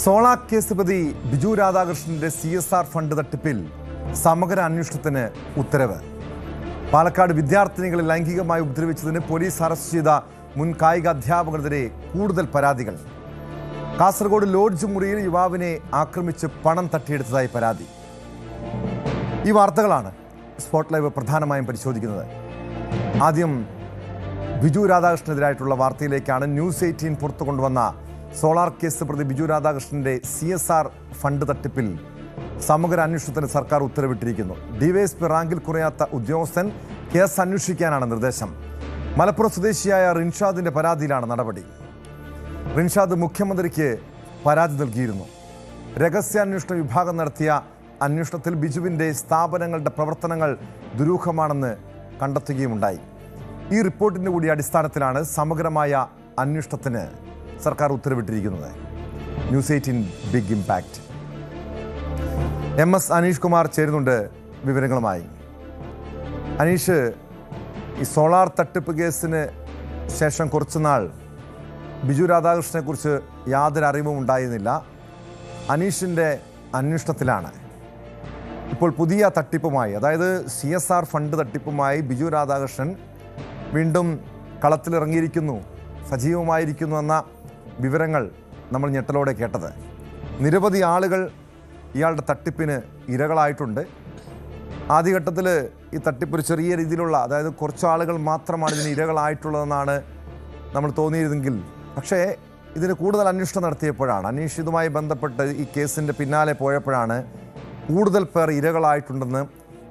Solar case പ്രതി ബിജു രാധാകൃഷ്ണന്റെ CSR fund തട്ടിപ്പിൽ സമഗ്ര അന്വേഷണത്തിന് ഉത്തരവ്. പാലക്കാട് വിദ്യാർത്ഥിനികളെ ലൈംഗികമായി ഉപദ്രവിച്ചതിന് പോലീസ് അറസ്റ്റ് ചെയ്ത മുൻ കായിക അധ്യാപകർക്കെതിരെ കൂടുതൽ പരാതികൾ. കാസർഗോഡ് ലോഡ്ജ് മുറിയിൽ യുവാവിനെ ആക്രമിച്ച് പണം തട്ടിയെടുത്തതായി പരാതി. ഈ വാർത്തകളാണ് സ്പോട്ട് ലൈവ് പ്രധാനമായും പരിശോധിക്കുന്നത്. ആദ്യം ബിജു രാധാകൃഷ്ണനെതിരായിട്ടുള്ള വാർത്തയിലേക്കാണ്. ന്യൂസ് 18 പുറത്തു കൊണ്ടുവന്ന സോളാർ കേസ് പ്രതി ബിജു രാധാകൃഷ്ണന്റെ CSR ഫണ്ട് തട്ടിപ്പിൽ സമഗ്ര അന്വേഷണത്തിന് സർക്കാർ ഉത്തരവിട്ടിരിക്കുന്നു. DYSP റാങ്കിൽ കുറയാത്ത ഉദ്യോഗസ്ഥൻ കേസ് അന്വേഷിക്കാനാണ് നിർദ്ദേശം. മലപ്പുറം സ്വദേശിയായ റിൻഷാദിന്റെ പരാതിയിലാണ് നടപടി. റിൻഷാദ് മുഖ്യമന്ത്രിക്ക് പരാതി നൽകിയിരുന്നു. രഹസ്യാന്വേഷണ വിഭാഗം നടത്തിയ അന്വേഷണത്തിൽ ബിജുവിൻ്റെ സ്ഥാപനങ്ങളുടെ പ്രവർത്തനങ്ങൾ ദുരൂഹമാണെന്ന് കണ്ടെത്തുകയുമുണ്ടായി. ഈ റിപ്പോർട്ടിൻ്റെ കൂടി അടിസ്ഥാനത്തിലാണ് സമഗ്രമായ അന്വേഷണത്തിന് സർക്കാർ ഉത്തരവിട്ടിരിക്കുന്നത്. News 18 big impact. MS Aneesh Kumar ചേരുന്നുണ്ട് വിവരങ്ങളുമായി. അനീഷ്, ഈ സോളാർ തട്ടിപ്പ് കേസിന് ശേഷം കുറച്ചുനാൾ ബിജു രാധാകൃഷ്ണനെ കുറിച്ച് യാതൊരു അറിവും ഉണ്ടായിരുന്നില്ല. അനീഷിൻ്റെ അന്വേഷണത്തിലാണ് ഇപ്പോൾ പുതിയ തട്ടിപ്പുമായി, അതായത് CSR ഫണ്ട് തട്ടിപ്പുമായി ബിജു രാധാകൃഷ്ണൻ വീണ്ടും കളത്തിലിറങ്ങിയിരിക്കുന്നു, സജീവമായിരിക്കുന്നു എന്ന വിവരങ്ങൾ നമ്മൾ ഞെട്ടലോടെ കേട്ടത്. നിരവധി ആളുകൾ ഇയാളുടെ തട്ടിപ്പിന് ഇരകളായിട്ടുണ്ട്. ആദ്യഘട്ടത്തിൽ ഈ തട്ടിപ്പ് ഒരു ചെറിയ രീതിയിലുള്ള, അതായത് കുറച്ച് ആളുകൾ മാത്രമാണ് ഇതിന് ഇരകളായിട്ടുള്ളതെന്നാണ് നമ്മൾ തോന്നിയിരുന്നെങ്കിൽ, പക്ഷേ ഇതിന് കൂടുതൽ അന്വേഷണം നടത്തിയപ്പോഴാണ്, അനീഷ് ഇതുമായി ബന്ധപ്പെട്ട് ഈ കേസിൻ്റെ പിന്നാലെ പോയപ്പോഴാണ് കൂടുതൽ പേർ ഇരകളായിട്ടുണ്ടെന്ന്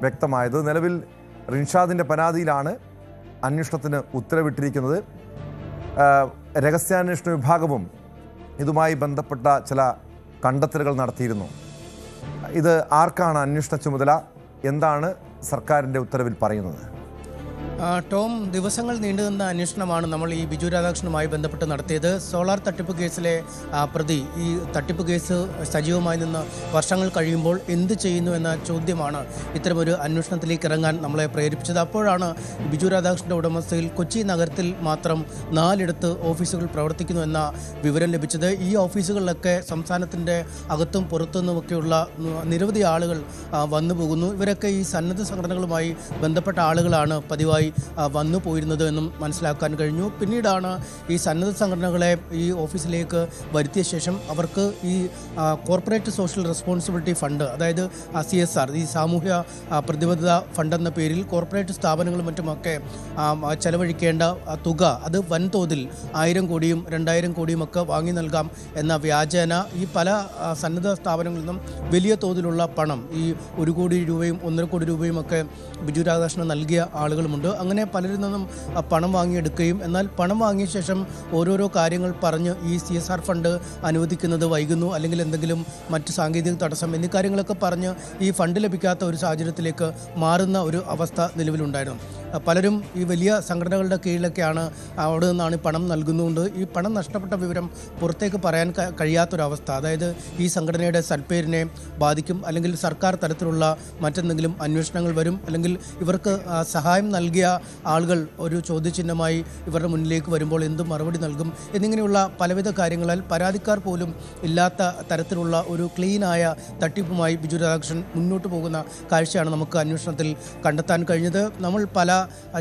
വ്യക്തമായത്. നിലവിൽ റിൻഷാദിൻ്റെ പരാതിയിലാണ് അന്വേഷണത്തിന് ഉത്തരവിട്ടിരിക്കുന്നത്. രഹസ്യാന്വേഷണ വിഭാഗവും ഇതുമായി ബന്ധപ്പെട്ട ചില കണ്ടെത്തലുകൾ നടത്തിയിരുന്നു. ഇത് ആർക്കാണ് അന്വേഷണ ചുമതല? എന്താണ് സർക്കാരിൻ്റെ ഉത്തരവിൽ പറയുന്നത്? ടോം, ദിവസങ്ങൾ നീണ്ടുനിന്ന അന്വേഷണമാണ് നമ്മൾ ഈ ബിജു രാധാകൃഷ്ണനുമായി ബന്ധപ്പെട്ട് നടത്തിയത്. സോളാർ തട്ടിപ്പ് കേസിലെ പ്രതി ഈ തട്ടിപ്പ് കേസ് സജീവമായി നിന്ന് വർഷങ്ങൾ കഴിയുമ്പോൾ എന്ത് ചെയ്യുന്നു എന്ന ചോദ്യമാണ് ഇത്തരമൊരു അന്വേഷണത്തിലേക്ക് ഇറങ്ങാൻ നമ്മളെ പ്രേരിപ്പിച്ചത്. അപ്പോഴാണ് ബിജു രാധാകൃഷ്ണൻ്റെ ഉടമസ്ഥയിൽ കൊച്ചി നഗരത്തിൽ മാത്രം 4 ഇടത്ത് ഓഫീസുകൾ പ്രവർത്തിക്കുന്നു എന്ന വിവരം ലഭിച്ചത്. ഈ ഓഫീസുകളിലൊക്കെ സംസ്ഥാനത്തിൻ്റെ അകത്തും പുറത്തുനിന്നുമൊക്കെയുള്ള നിരവധി ആളുകൾ വന്നു പോകുന്നു. ഇവരൊക്കെ ഈ സന്നദ്ധ സംഘടനകളുമായി ബന്ധപ്പെട്ട ആളുകളാണ് പതിവായി വന്നു പോയിരുന്നത് എന്നും മനസ്സിലാക്കാൻ കഴിഞ്ഞു. പിന്നീടാണ് ഈ സന്നദ്ധ സംഘടനകളെ ഈ ഓഫീസിലേക്ക് വരുത്തിയ ശേഷം അവർക്ക് ഈ കോർപ്പറേറ്റ് സോഷ്യൽ റെസ്പോൺസിബിലിറ്റി ഫണ്ട്, അതായത് CSR, ഈ സാമൂഹ്യ പ്രതിബദ്ധത ഫണ്ട് എന്ന പേരിൽ കോർപ്പറേറ്റ് സ്ഥാപനങ്ങളും മറ്റുമൊക്കെ ചെലവഴിക്കേണ്ട തുക, അത് വൻതോതിൽ 1000 കോടിയും 2000 കോടിയും ഒക്കെ വാങ്ങി നൽകാം എന്ന വ്യാജേന ഈ പല സന്നദ്ധ സ്ഥാപനങ്ങളിൽ നിന്നും വലിയ തോതിലുള്ള പണം, ഈ 1 കോടി രൂപയും 1.5 കോടി രൂപയും ഒക്കെ ബിജു രാധാകൃഷ്ണൻ നൽകിയ ആളുകളുമുണ്ട്. അങ്ങനെ പലരിൽ നിന്നും പണം വാങ്ങിയെടുക്കുകയും, എന്നാൽ പണം വാങ്ങിയ ശേഷം ഓരോരോ കാര്യങ്ങൾ പറഞ്ഞ് ഈ CSR ഫണ്ട് അനുവദിക്കുന്നത് വൈകുന്നു, അല്ലെങ്കിൽ എന്തെങ്കിലും മറ്റ് സാങ്കേതിക തടസ്സം എന്നീ കാര്യങ്ങളൊക്കെ പറഞ്ഞ് ഈ ഫണ്ട് ലഭിക്കാത്ത ഒരു സാഹചര്യത്തിലേക്ക് മാറുന്ന ഒരു അവസ്ഥ നിലവിലുണ്ടായിരുന്നു. പലരും ഈ വലിയ സംഘടനകളുടെ കീഴിലൊക്കെയാണ്, അവിടെ നിന്നാണ് പണം നൽകുന്നുണ്ട്. ഈ പണം നഷ്ടപ്പെട്ട വിവരം പുറത്തേക്ക് പറയാൻ കഴിയാത്തൊരവസ്ഥ, അതായത് ഈ സംഘടനയുടെ സൽപ്പേരിനെ ബാധിക്കും, അല്ലെങ്കിൽ സർക്കാർ തലത്തിലുള്ള മറ്റെന്തെങ്കിലും അന്വേഷണങ്ങൾ വരും, അല്ലെങ്കിൽ ഇവർക്ക് സഹായം നൽകിയ ആളുകൾ ഒരു ചോദ്യചിഹ്നമായി ഇവരുടെ മുന്നിലേക്ക് വരുമ്പോൾ എന്ത് മറുപടി നൽകും എന്നിങ്ങനെയുള്ള പലവിധ കാര്യങ്ങളാൽ പരാതിക്കാർ പോലും ഇല്ലാത്ത തരത്തിലുള്ള ഒരു ക്ലീനായ തട്ടിപ്പുമായി ബിജു രാധാകൃഷ്ണൻ മുന്നോട്ട് പോകുന്ന കാഴ്ചയാണ് നമുക്ക് അന്വേഷണത്തിൽ കണ്ടെത്താൻ കഴിഞ്ഞത്. നമ്മൾ പല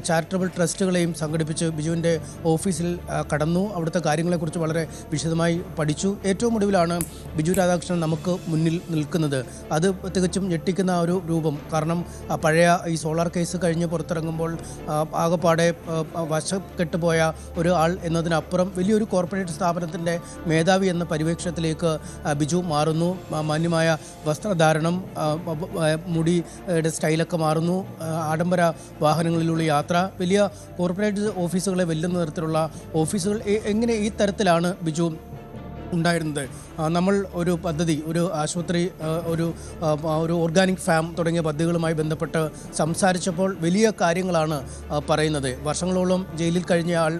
ചാരിറ്റബിൾ ട്രസ്റ്റുകളെയും സംഘടിപ്പിച്ച് ബിജുവിൻ്റെ ഓഫീസിൽ കടന്നു. അവിടുത്തെ കാര്യങ്ങളെക്കുറിച്ച് വളരെ വിശദമായി പഠിച്ചു. ഏറ്റവും ഒടുവിലാണ് ബിജു രാധാകൃഷ്ണൻ നമുക്ക് മുന്നിൽ നിൽക്കുന്നത്. അത് തികച്ചും ഞെട്ടിക്കുന്ന ഒരു രൂപം. കാരണം പഴയ ഈ സോളാർ കേസ് കഴിഞ്ഞ് പുറത്തിറങ്ങുമ്പോൾ ആകെപ്പാടെ വശക്കെട്ടുപോയ ഒരു ആൾ എന്നതിനപ്പുറം വലിയൊരു കോർപ്പറേറ്റ് സ്ഥാപനത്തിൻ്റെ മേധാവി എന്ന പരിവേക്ഷണത്തിലേക്ക് ബിജു മാറുന്നു. മാന്യമായ വസ്ത്രധാരണം, മുടിയുടെ സ്റ്റൈലൊക്കെ മാറുന്നു. ആഡംബര വാഹനങ്ങളിലുള്ള യാത്ര, വലിയ കോർപ്പറേറ്റ് ഓഫീസുകളെ വെല്ലുന്ന തരത്തിലുള്ള ഓഫീസുകൾ. എങ്ങനെ ഈ തരത്തിലാണ് ബിജു ഉണ്ടായിരുന്നത്? നമ്മൾ ഒരു പദ്ധതി, ഒരു ആശുപത്രി, ഒരു ഓർഗാനിക് ഫാം തുടങ്ങിയ പദ്ധതികളുമായി ബന്ധപ്പെട്ട് സംസാരിച്ചപ്പോൾ വലിയ കാര്യങ്ങളാണ് പറയുന്നത്. വർഷങ്ങളോളം ജയിലിൽ കഴിഞ്ഞ ആൾ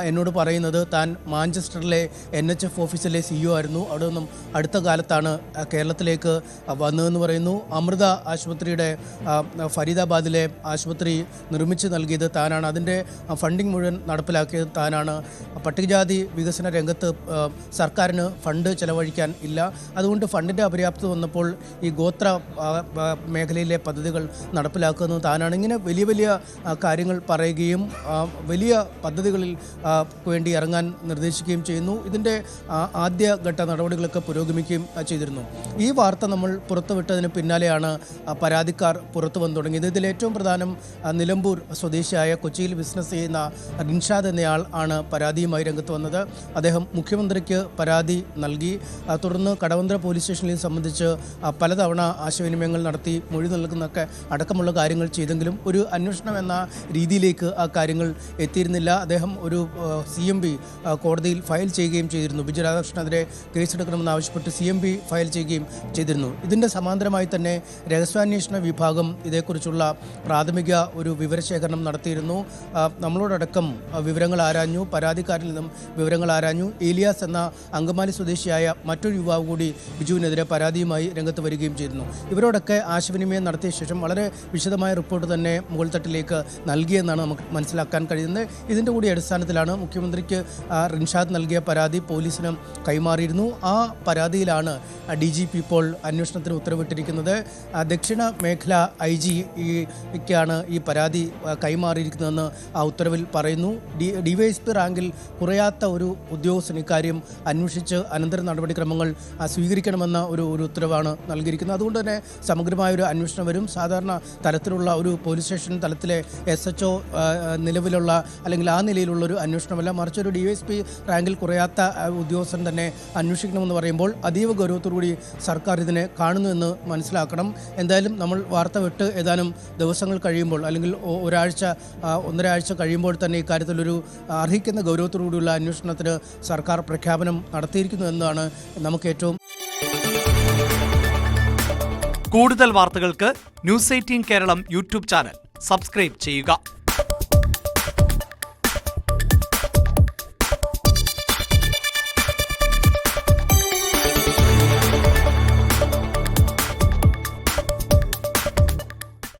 എന്നോട് പറയുന്നത് താൻ മാഞ്ചസ്റ്ററിലെ NHF ഓഫീസിലെ CEO ആയിരുന്നു. അവിടെ നിന്നും അടുത്ത കാലത്താണ് കേരളത്തിലേക്ക് വന്നതെന്ന് പറയുന്നു. അമൃത ആശുപത്രിയുടെ ഫരീദാബാദിലെ ആശുപത്രി നിർമ്മിച്ച് നൽകിയത് താനാണ്. അതിൻ്റെ ഫണ്ടിങ് മുഴുവൻ നടപ്പിലാക്കിയത് താനാണ്. പട്ടികജാതി വികസന രംഗത്ത് സർക്കാരിന് സർക്കാരിന് ഫണ്ട് ചെലവഴിക്കാൻ ഇല്ല. അതുകൊണ്ട് ഫണ്ടിൻ്റെ അപര്യാപ്തത വന്നപ്പോൾ ഈ ഗോത്ര മേഖലയിലെ പദ്ധതികൾ നടപ്പിലാക്കുന്നത് താനാണ്. ഇങ്ങനെ വലിയ വലിയ കാര്യങ്ങൾ പറയുകയും വലിയ പദ്ധതികളിൽ വേണ്ടി ഇറങ്ങാൻ നിർദ്ദേശിക്കുകയും ചെയ്യുന്നു. ഇതിൻ്റെ ആദ്യഘട്ട നടപടികളൊക്കെ പുരോഗമിക്കുകയും ചെയ്തിരുന്നു. ഈ വാർത്ത നമ്മൾ പുറത്തുവിട്ടതിന് പിന്നാലെയാണ് പരാതിക്കാർ പുറത്തു വന്നു തുടങ്ങിയത്. ഇതിൽ ഏറ്റവും പ്രധാനം നിലമ്പൂർ സ്വദേശിയായ കൊച്ചിയിൽ ബിസിനസ് ചെയ്യുന്ന റിൻഷാദ് എന്നയാൾ ആണ് പരാതിയുമായി രംഗത്ത് വന്നത്. അദ്ദേഹം മുഖ്യമന്ത്രിക്ക് പരാതി നൽകി. തുടർന്ന് കടവന്ത്ര പോലീസ് സ്റ്റേഷനിൽ സംബന്ധിച്ച് പലതവണ ആശയവിനിമയങ്ങൾ നടത്തി, മൊഴി നൽകുന്നൊക്കെ അടക്കമുള്ള കാര്യങ്ങൾ ചെയ്തെങ്കിലും ഒരു അന്വേഷണം എന്ന രീതിയിലേക്ക് ആ കാര്യങ്ങൾ എത്തിയിരുന്നില്ല. അദ്ദേഹം ഒരു CMB കോടതിയിൽ ഫയൽ ചെയ്യുകയും ചെയ്തിരുന്നു. ബിജു രാധാകൃഷ്ണനെതിരെ കേസെടുക്കണമെന്ന് ആവശ്യപ്പെട്ട് CMB ഫയൽ ചെയ്യുകയും ചെയ്തിരുന്നു. ഇതിൻ്റെ സമാന്തരമായി തന്നെ രഹസ്യാന്വേഷണ വിഭാഗം ഇതേക്കുറിച്ചുള്ള പ്രാഥമിക ഒരു വിവരശേഖരണം നടത്തിയിരുന്നു. നമ്മളോടടക്കം വിവരങ്ങൾ ആരാഞ്ഞു, പരാതിക്കാരിൽ നിന്നും വിവരങ്ങൾ ആരാഞ്ഞു. ഏലിയാസ് എന്ന അങ്കമാലി സ്വദേശിയായ മറ്റൊരു യുവാവ് കൂടി ബിജുവിനെതിരെ പരാതിയുമായി രംഗത്ത് വരികയും ചെയ്തിരുന്നു. ഇവരോടൊക്കെ ആശയവിനിമയം നടത്തിയ ശേഷം വളരെ വിശദമായ റിപ്പോർട്ട് തന്നെ മുകൾ തട്ടിലേക്ക് നൽകിയെന്നാണ് നമുക്ക് മനസ്സിലാക്കാൻ കഴിയുന്നത്. ഇതിൻ്റെ കൂടി അടിസ്ഥാനത്തിലാണ് മുഖ്യമന്ത്രിക്ക് റിൻഷാദ് നൽകിയ പരാതി പോലീസിന് കൈമാറിയിരുന്നു. ആ പരാതിയിലാണ് DGP ഇപ്പോൾ അന്വേഷണത്തിന് ഉത്തരവിട്ടിരിക്കുന്നത്. ദക്ഷിണ മേഖല IG-ക്കാണ് ഈ പരാതി കൈമാറിയിരിക്കുന്നതെന്ന് ആ ഉത്തരവിൽ പറയുന്നു. DYSP റാങ്കിൽ കുറയാത്ത ഒരു ഉദ്യോഗസ്ഥൻ ഇക്കാര്യം അന്വേഷിച്ച് അനന്തര നടപടിക്രമങ്ങൾ സ്വീകരിക്കണമെന്ന ഒരു ഉത്തരവാണ് നൽകിയിരിക്കുന്നത്. അതുകൊണ്ട് തന്നെ സമഗ്രമായ ഒരു അന്വേഷണം വരും. സാധാരണ തലത്തിലുള്ള ഒരു പോലീസ് സ്റ്റേഷൻ തലത്തിലെ SHO നിലവിലുള്ള അല്ലെങ്കിൽ ആ നിലയിലുള്ള ഒരു അന്വേഷണമല്ല, മറിച്ച് ഒരു DYSP റാങ്കിൽ കുറയാത്ത ഉദ്യോഗസ്ഥൻ തന്നെ അന്വേഷിക്കണമെന്ന് പറയുമ്പോൾ അതീവ ഗൗരവത്തോടുകൂടി സർക്കാർ ഇതിനെ കാണുന്നുവെന്ന് മനസ്സിലാക്കണം. എന്തായാലും നമ്മൾ വാർത്ത വിട്ട് ഏതാനും ദിവസങ്ങൾ കഴിയുമ്പോൾ അല്ലെങ്കിൽ ഒന്നര ആഴ്ച കഴിയുമ്പോൾ തന്നെ ഇക്കാര്യത്തിലൊരു അർഹിക്കുന്ന ഗൗരവത്തോടുകൂടിയുള്ള അന്വേഷണത്തിന് സർക്കാർ പ്രഖ്യാപനം നടത്തിയിരിക്കുന്നു എന്നാണ് നമുക്ക് ഏറ്റവും. കൂടുതൽ വാർത്തകൾക്ക് News 18 Keralam YouTube channel subscribe ചെയ്യുക.